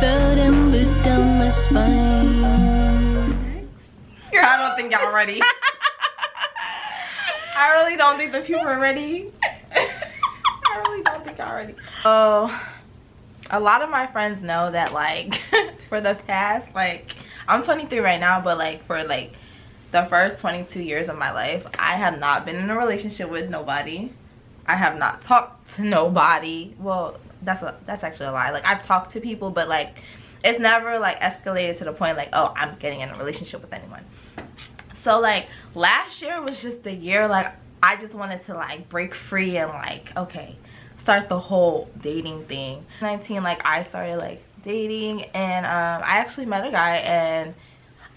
felt embers down my spine. I don't think y'all ready. I really don't think the people are ready. I really don't think y'all ready. Oh, a lot of my friends know that, like, for the past, like, I'm 23 right now, but like for like the first 22 years of my life, I have not been in a relationship with nobody. I have not talked to nobody. Well, that's actually a lie. Like, I've talked to people, but like it's never like escalated to the point like, oh, I'm getting in a relationship with anyone. So like last year was just the year like I just wanted to like break free and like, okay, start the whole dating thing. 19, like I started like dating, and I actually met a guy, and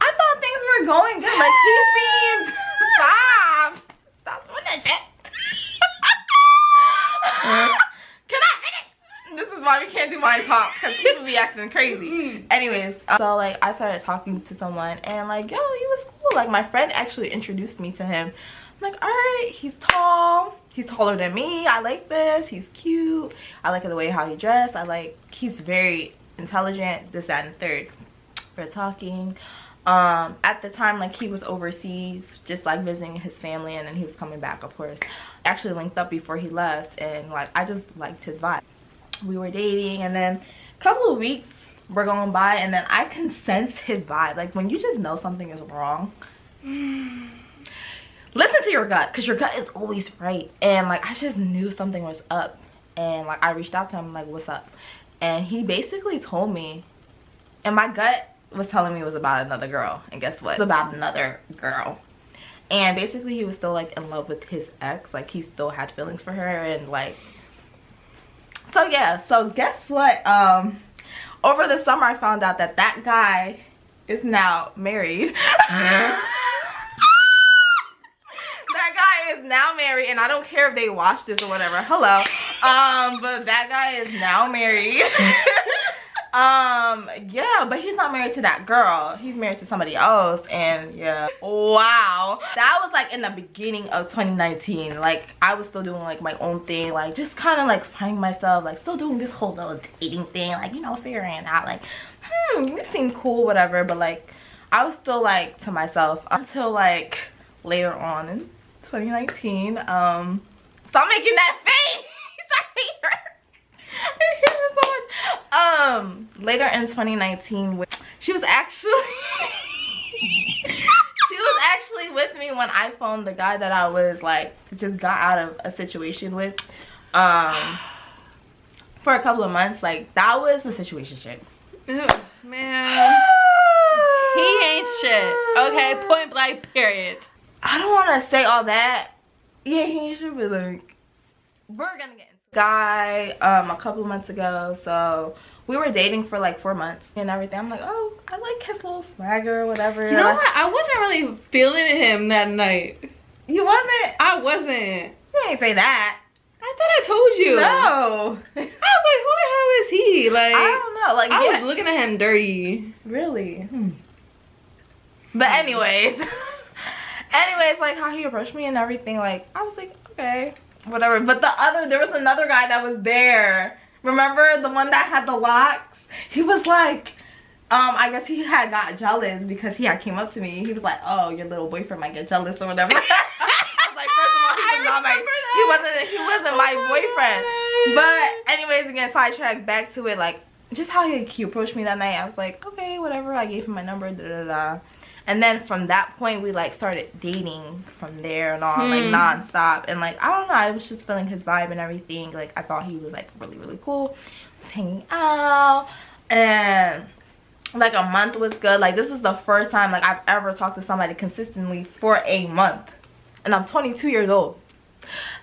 I thought things were going good. Like, he seemed stop doing that shit. Can I finish? This is why we can't do my talk, because people be acting crazy. Anyways, so like I started talking to someone, and like, yo, he was cool. Like, my friend actually introduced me to him. I'm like, all right, he's tall, he's taller than me, I like this, he's cute, I like the way how he dressed, I like, he's very intelligent, this, that, and third. We're talking. At the time, like, he was overseas just like visiting his family, and then he was coming back, of course. Actually linked up before he left, and like I just liked his vibe. We were dating, and then a couple of weeks were going by, and then I can sense his vibe. Like, when you just know something is wrong, listen to your gut, because your gut is always right. And like I just knew something was up, and like I reached out to him like, what's up? And he basically told me, and my gut was telling me it was about another girl, and guess what? It was about another girl. And basically he was still like in love with his ex, like he still had feelings for her, and like, so yeah. So guess what, over the summer I found out that that guy is now married. That guy is now married, and I don't care if they watch this or whatever, hello, but that guy is now married. Yeah, but he's not married to that girl, he's married to somebody else. And yeah, wow, that was like in the beginning of 2019. like I was still doing like my own thing, like just kind of like finding myself, like still doing this whole little dating thing, like, you know, figuring out like, you seem cool, whatever. But like I was still like to myself until like later on in 2019. Stop making that face. I hate her so much. Later in 2019, she was actually with me when I phoned the guy that I was like just got out of a situation with for a couple of months. Like, that was a situationship. Ew, man. He ain't shit. Okay, point blank, period. I don't want to say all that. Yeah, he ain't shit, but like, we're gonna get into guy a couple of months ago. So we were dating for like 4 months and everything. I'm like, oh, I like his little swagger or whatever. You know what? I wasn't really feeling him that night. You wasn't? I wasn't. You ain't say that. I thought I told you. No. I was like, who the hell is he? Like, I don't know. Like, I was looking at him dirty. Really? But anyways, like how he approached me and everything, like I was like, okay, whatever. But there was another guy that was there. Remember the one that had the locks? He was like, I guess he had got jealous because he had came up to me. He was like, oh, your little boyfriend might get jealous or whatever. I was like, first of all, he wasn't my boyfriend. But anyways, again, sidetrack back to it, like just how he approached me that night. I was like, okay, whatever. I gave him my number, and then from that point we like started dating from there and on, like non-stop. And like, I don't know, I was just feeling his vibe and everything. Like, I thought he was like really, really cool. Was hanging out, and like a month was good. Like, this is the first time like I've ever talked to somebody consistently for a month, and I'm 22 years old.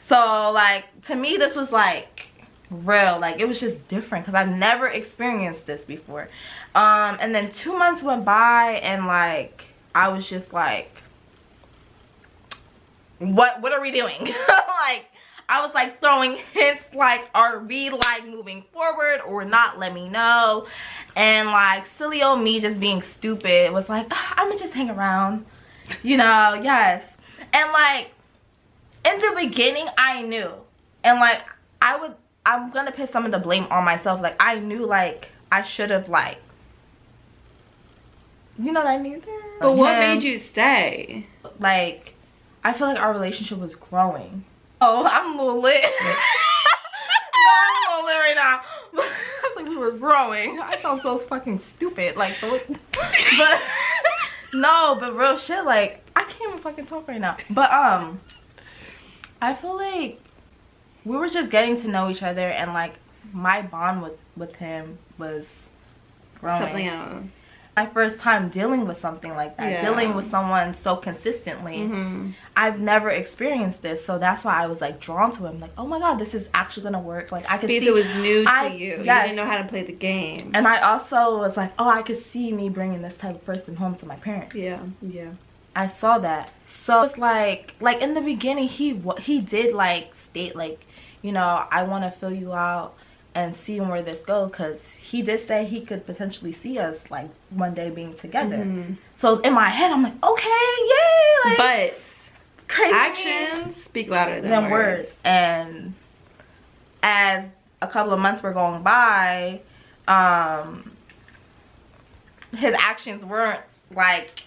So like, to me this was like real. Like, it was just different because I've never experienced this before. And then 2 months went by, and like I was just like, what are we doing? Like, I was like throwing hints like, are we like moving forward or not? Let me know. And like silly old me just being stupid was like, I'm gonna just hang around, you know. Yes. And like in the beginning I knew, and like I'm gonna put some of the blame on myself. Like, I knew like I should have like, you know what I mean? But what made you stay? Like, I feel like our relationship was growing. Oh, I'm a little lit. No, I'm a little lit right now. But I was like, we were growing. I sound so fucking stupid. Like, but no, but real shit. Like, I can't even fucking talk right now. But I feel like we were just getting to know each other, and like my bond with him was growing. Something else. My first time dealing with something like that, Yeah. dealing with someone so consistently. I've never experienced this, so that's why I was like drawn to him. Like, oh my god, this is actually gonna work. Like, I could Because see it was new to Yes. you. You didn't know how to play the game. And I also was like, oh, I could see me bringing this type of person home to my parents. Yeah. I saw that. So it's like in the beginning, he did like state like, you know, I want to fill you out and see where this goes, because he did say he could potentially see us like one day being together. So in my head, I'm like, okay, yay! Like, But crazy actions speak louder than words. And as a couple of months were going by, his actions weren't like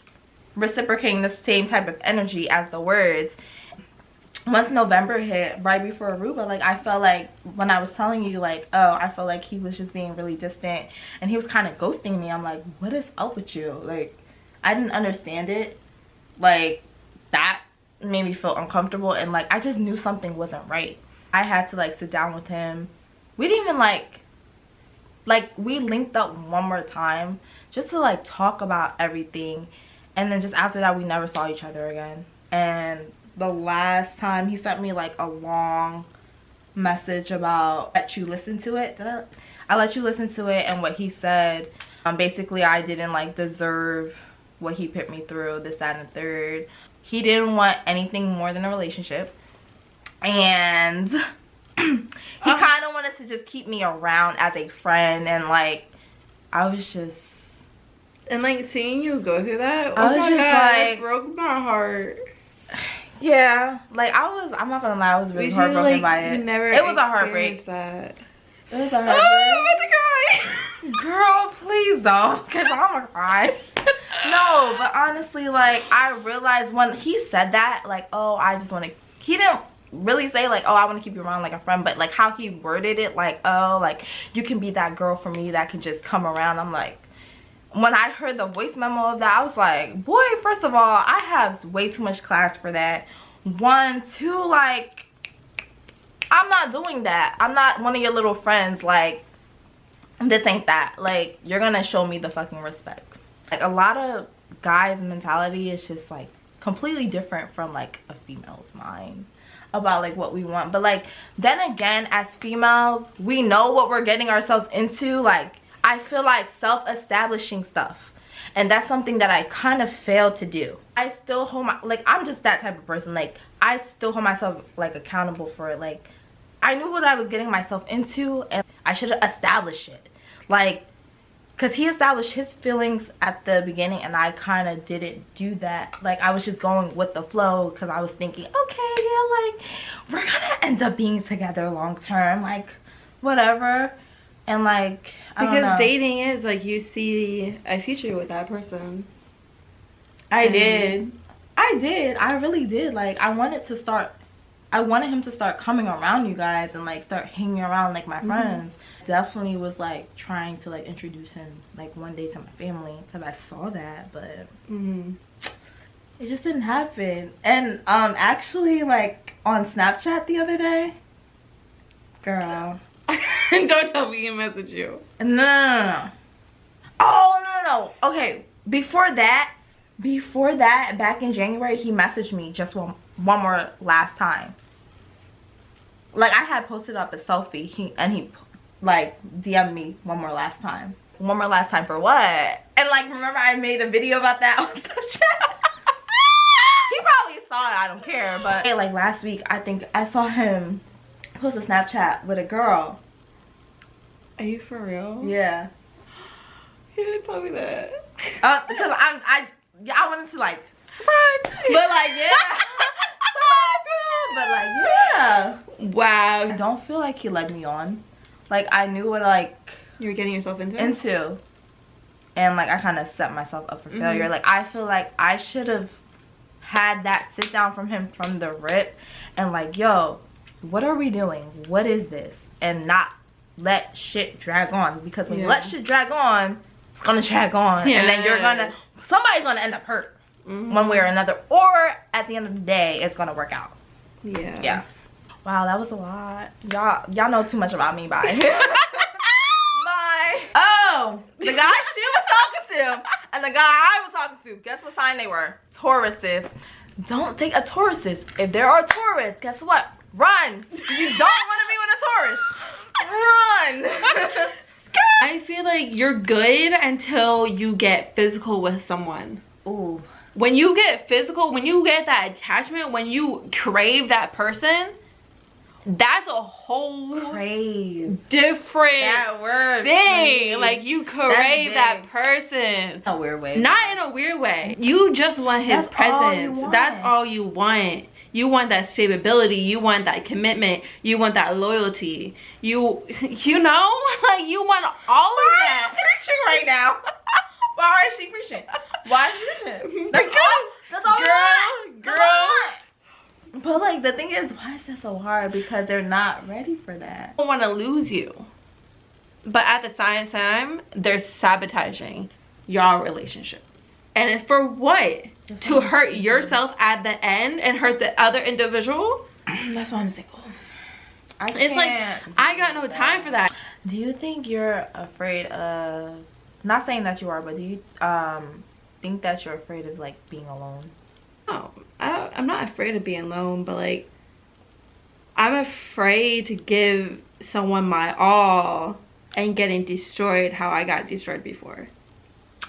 reciprocating the same type of energy as the words. Once November hit, right before Aruba, like I felt like when I was telling you like, oh, I felt like he was just being really distant and he was kind of ghosting me. I'm like, what is up with you? Like, I didn't understand it. Like, that made me feel uncomfortable, and like I just knew something wasn't right. I had to like sit down with him. We didn't even like we linked up one more time just to like talk about everything, and then just after that we never saw each other again. And the last time he sent me like a long message about let you listen to it. I let you listen to it, and what he said, basically I didn't like deserve what he put me through, this, that, and the third. He didn't want anything more than a relationship, and he kind of wanted to just keep me around as a friend, and like I was just, and like seeing you go through that, I was just like, it broke my heart. Yeah, like I'm not gonna lie, I was really heartbroken by it. It was a heartbreak. That. It was a heartbreak. Oh, I'm about to cry. Girl, please don't, because I'm gonna cry. No, but honestly, like I realized when he said that, like, oh, I just want to, he didn't really say like, oh, I want to keep you around like a friend, but like how he worded it, like, oh, like you can be that girl for me that can just come around. I'm like, when I heard the voice memo of that, I was like, boy, first of all, I have way too much class for that. 1, 2, like, I'm not doing that. I'm not one of your little friends. Like, this ain't that. Like, you're gonna show me the fucking respect. Like, a lot of guys' mentality is just like completely different from like a female's mind about like what we want. But like, then again, as females, we know what we're getting ourselves into. Like, I feel like self-establishing stuff, and that's something that I kind of failed to do. I still hold my, like, I'm just that type of person. Like, I still hold myself like accountable for it. Like, I knew what I was getting myself into, and I should have established it. Like, because he established his feelings at the beginning, and I kind of didn't do that. Like, I was just going with the flow because I was thinking, okay, yeah, like, we're gonna end up being together long term, like, whatever. And like, I don't know. Because dating is like, you see a future with that person. I did. I really did. Like, I wanted him to start coming around you guys and like start hanging around like my friends. Definitely was like trying to like introduce him like one day to my family, because I saw that, but it just didn't happen. And actually, like on Snapchat the other day, girl. Don't tell me he messaged you. No. Oh, no. Okay, before that, back in January, he messaged me just one more last time. Like, I had posted up a selfie, he like DM'd me one more last time. One more last time for what? And like, remember I made a video about that on Snapchat? He probably saw it, I don't care. But like last week, I think I saw him post a Snapchat with a girl. Are you for real? Yeah. He didn't tell me that. Because I wanted to like surprise, but like but like yeah. Wow. I don't feel like he led me on. Like, I knew what like You're getting yourself into? And like I kind of set myself up for failure. Like I feel like I should have had that sit down from him from the rip and like, yo, what are we doing? What is this? And not let shit drag on, because when you let shit drag on, it's gonna drag on, and then somebody's gonna end up hurt one way or another, or at the end of the day it's gonna work out. Yeah. Wow, that was a lot. Y'all know too much about me. Bye. Bye. Oh, the guy she was talking to and the guy I was talking to, guess what sign they were? Tauruses. Don't take a Tauruses. If there are Taurus, guess what? Run. You don't want to be with a Taurus. Run. I feel like you're good until you get physical with someone. Ooh. When you get physical, when you get that attachment, when you crave that person, that's a whole different thing. Like you crave that person. In a weird way. Not in a weird way. You just want his presence. That's all you want. You want that stability. You want that commitment. You want that loyalty. You know, like you want all of that. Why are you preaching right now? Why is she preaching? Why is she preaching? That's all girl. But like the thing is, why is that so hard? Because they're not ready for that. I don't want to lose you, but at the same time they're sabotaging your relationship, and it's for what? To hurt yourself at the end and hurt the other individual. That's why I'm single. It's like I got no time for that. Do you think you're afraid of, not saying that you are, but do you think that you're afraid of like being alone? No, I'm not afraid of being alone, but like I'm afraid to give someone my all and getting destroyed how I got destroyed before.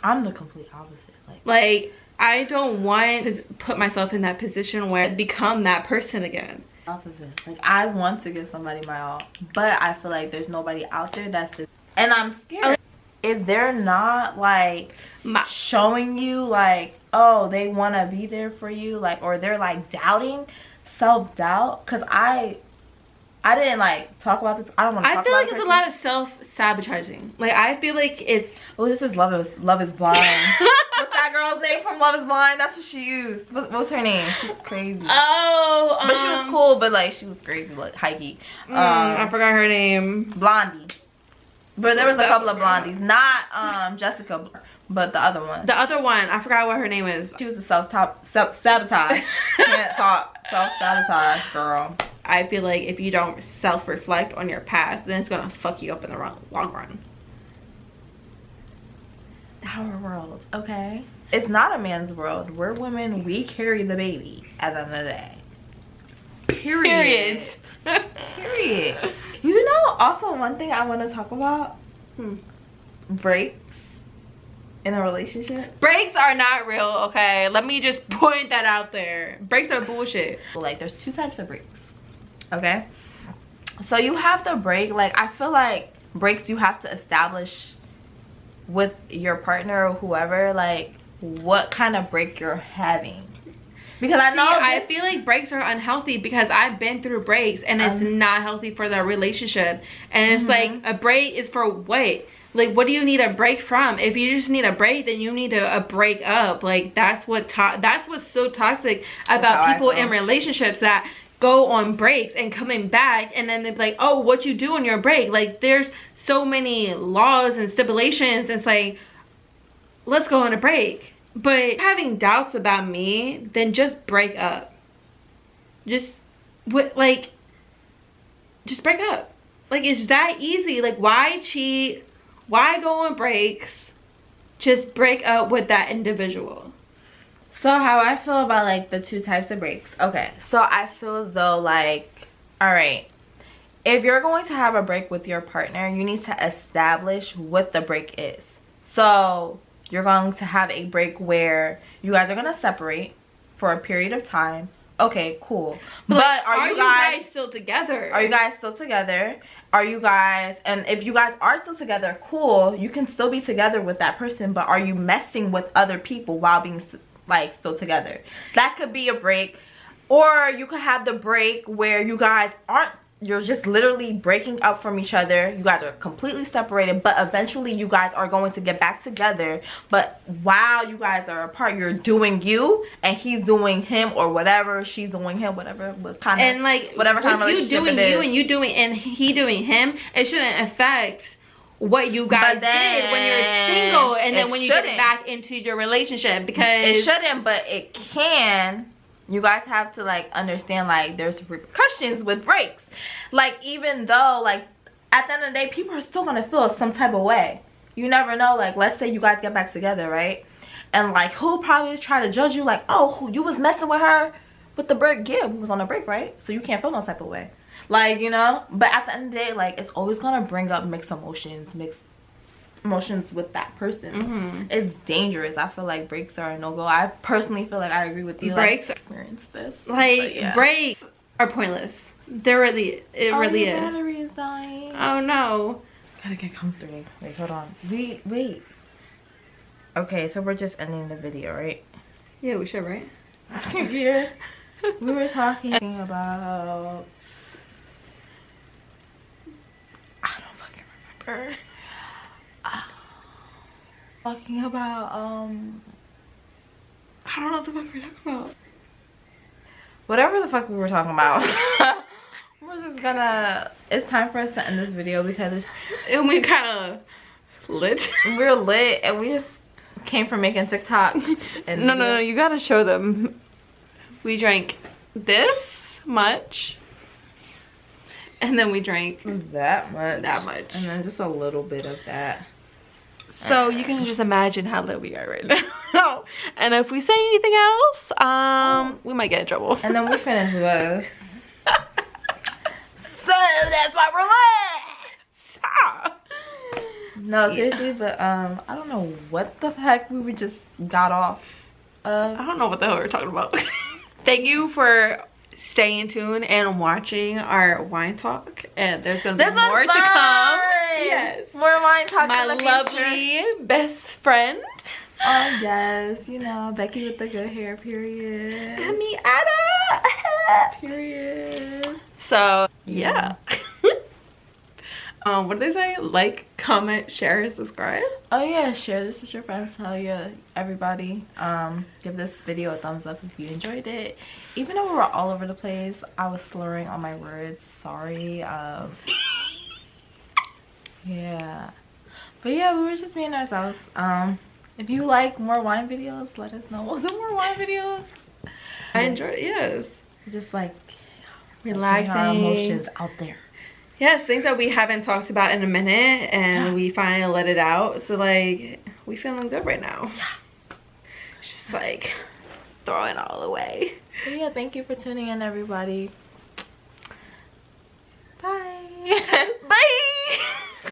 I'm the complete opposite. Like I don't want to put myself in that position where I become that person again. Opposite. Like I want to give somebody my all, but I feel like there's nobody out there that's and I'm scared. If they're not like showing you like, oh, they want to be there for you, like, or they're like doubting, self-doubt, because I didn't like talk about this. I don't want to talk about it. I feel like it's a lot of self-sabotaging. Like I feel like it's, oh, this is Love is Blind. What's that girl's name from Love is Blind? That's what she used. What's her name? She's crazy. Oh, but she was cool, but like she was crazy, like hikey. I forgot her name. Blondie. But there was a couple of blondies, not Jessica, but the other one. The other one, I forgot what her name is. She was the self-sabotage. Can't talk. Self-sabotage girl. I feel like if you don't self-reflect on your past, then it's gonna fuck you up in the long run. Our world, okay? It's not a man's world. We're women. We carry the baby at the end of the day. Period. Period. You know, also one thing I want to talk about, breaks in a relationship. Breaks are not real, okay? Let me just point that out there. Breaks are bullshit. Like there's two types of breaks, okay? So you have the break, like I feel like breaks you have to establish with your partner or whoever, like what kind of break you're having. Because I feel like breaks are unhealthy because I've been through breaks and it's not healthy for the relationship. And it's like a break is for what? Like what do you need a break from? If you just need a break, then you need a break up. Like that's what's so toxic about people in relationships that go on breaks and coming back and then they're like, oh, what you do on your break? Like there's so many laws and stipulations. It's like, let's go on a break. But having doubts about me, then just break up. Just break up. Like it's that easy. Like why cheat? Why go on breaks? Just break up with that individual. So how I feel about like the two types of breaks. Okay, so I feel as though like, all right, if you're going to have a break with your partner, you need to establish what the break is. So you're going to have a break where you guys are going to separate for a period of time. Okay, cool. But are you guys still together? Are you guys still together? Are you guys, and if you guys are still together, cool. You can still be together with that person, but are you messing with other people while being like still together? That could be a break. Or you could have the break where you guys aren't you're just literally breaking up from each other. You guys are completely separated, but eventually you guys are going to get back together. But while you guys are apart, you're doing you and he's doing him, or whatever, she's doing him, whatever kind of, and like whatever kind of relationship you doing it is. you and you doing and he doing him, it shouldn't affect what you guys did when you're single, and then when you get back into your relationship, because it shouldn't, but it can. You guys have to like understand, like, there's repercussions with breaks. Like, even though, like, at the end of the day, people are still gonna feel some type of way. You never know. Like, let's say you guys get back together, right? And like, who'll probably try to judge you, like, oh, you was messing with her with the break. Yeah, we was on a break, right? So you can't feel no type of way, like, you know. But at the end of the day, like, it's always gonna bring up mixed emotions with that person. It's dangerous. I feel like breaks are a no-go. I personally feel like I agree with you. Breaks, like, experience this, like, yeah. Breaks are pointless. They're really, it really is. Battery is dying. Oh no. Gotta get comfortable. Wait, hold on. Wait. Okay, so we're just ending the video, right? Yeah, we should, right? Yeah. We were talking about, I don't fucking remember. Talking about I don't know what the fuck we're talking about. Whatever the fuck we were talking about. We're just gonna, it's time for us to end this video because and we kind of lit. We're lit and we just came from making TikToks. And no, you gotta show them. We drank this much, and then we drank that much, and then just a little bit of that. So you can just imagine how lit we are right now. And if we say anything else, we might get in trouble. And then we finish this. So that's why we're lit. Stop. No, seriously, but I don't know what the heck we just got off of. I don't know what the hell we're talking about. Thank you for staying tuned and watching our wine talk, and there's gonna be more to come. Yes, more wine talk. My lovely best friend. Oh yes, you know, Becky with the good hair, period. And me, Ada. Period. So yeah. What did they say? Like, comment, share, subscribe. Oh yeah, share this with your friends. Tell everybody. Give this video a thumbs up if you enjoyed it. Even though we were all over the place, I was slurring on my words. Sorry. Yeah, but yeah, we were just being ourselves. If you like more wine videos, let us know. Was there more wine videos? I enjoyed it. Yes, just like relaxing our emotions out there. Yes, things that we haven't talked about in a minute, and we finally let it out. So like, we feeling good right now. Yeah, just like throwing it all away. But yeah, thank you for tuning in, everybody. Bye.